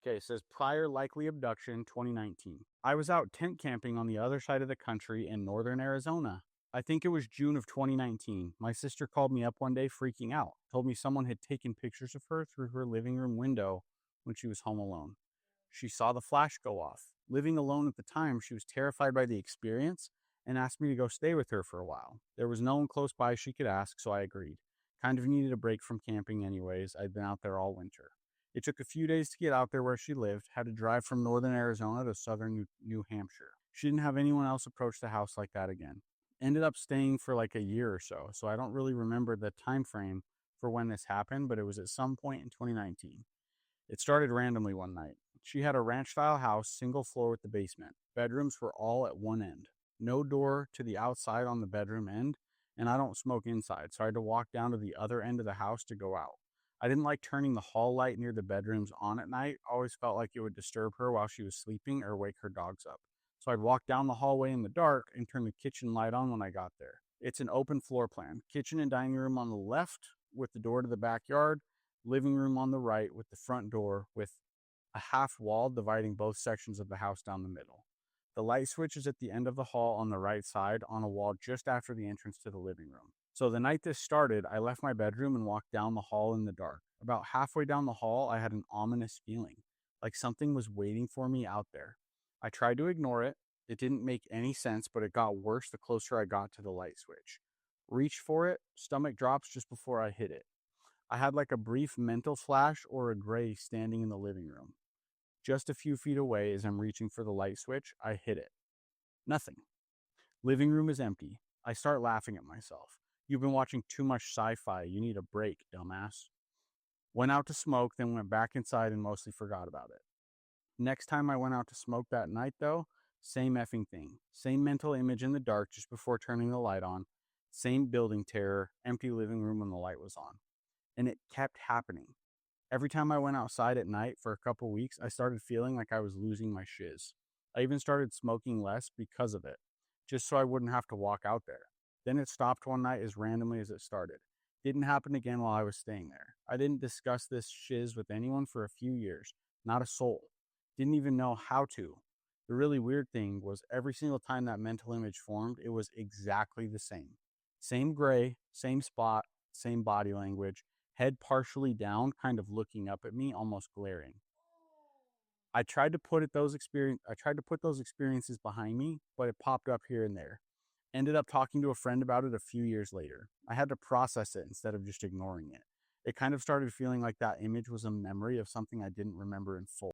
Okay, it says prior likely abduction 2019. I was out tent camping on the other side of the country in northern Arizona. I think it was June of 2019. My sister called me up one day freaking out, told me someone had taken pictures of her through her living room window when she was home alone. She saw the flash go off. Living alone at the time, she was terrified by the experience and asked me to go stay with her for a while. There was no one close by she could ask, so I agreed. Kind of needed a break from camping anyways. I'd been out there all winter. It took a few days to get out there where she lived, had to drive from northern Arizona to southern New Hampshire. She didn't have anyone else approach the house like that again. Ended up staying for like a year or so I don't really remember the time frame for when this happened, but it was at some point in 2019. It started randomly one night. She had a ranch-style house, single floor with the basement. Bedrooms were all at one end. No door to the outside on the bedroom end, and I don't smoke inside, so I had to walk down to the other end of the house to go out. I didn't like turning the hall light near the bedrooms on at night. Always felt like it would disturb her while she was sleeping or wake her dogs up. So I'd walk down the hallway in the dark and turn the kitchen light on when I got there. It's an open floor plan. Kitchen and dining room on the left with the door to the backyard, living room on the right with the front door with a half wall dividing both sections of the house down the middle. The light switch is at the end of the hall on the right side on a wall just after the entrance to the living room. So the night this started, I left my bedroom and walked down the hall in the dark. About halfway down the hall, I had an ominous feeling, like something was waiting for me out there. I tried to ignore it. It didn't make any sense, but it got worse the closer I got to the light switch. Reached for it, stomach drops just before I hit it. I had like a brief mental flash or a gray standing in the living room. Just a few feet away as I'm reaching for the light switch, I hit it. Nothing. Living room is empty. I start laughing at myself. You've been watching too much sci-fi. You need a break, dumbass. Went out to smoke, then went back inside and mostly forgot about it. Next time I went out to smoke that night, though, same effing thing. Same mental image in the dark just before turning the light on. Same building terror, empty living room when the light was on. And it kept happening. Every time I went outside at night for a couple weeks, I started feeling like I was losing my shiz. I even started smoking less because of it, just so I wouldn't have to walk out there. Then it stopped one night as randomly as it started. Didn't happen again while I was staying there. I didn't discuss this shiz with anyone for a few years, not a soul. Didn't even know how to. The really weird thing was every single time that mental image formed, it was exactly the same. Same gray, same spot, same body language, head partially down, kind of looking up at me, almost glaring. I tried to put those experiences behind me, but it popped up here and there. Ended up talking to a friend about it a few years later. I had to process it instead of just ignoring it. It kind of started feeling like that image was a memory of something I didn't remember in full.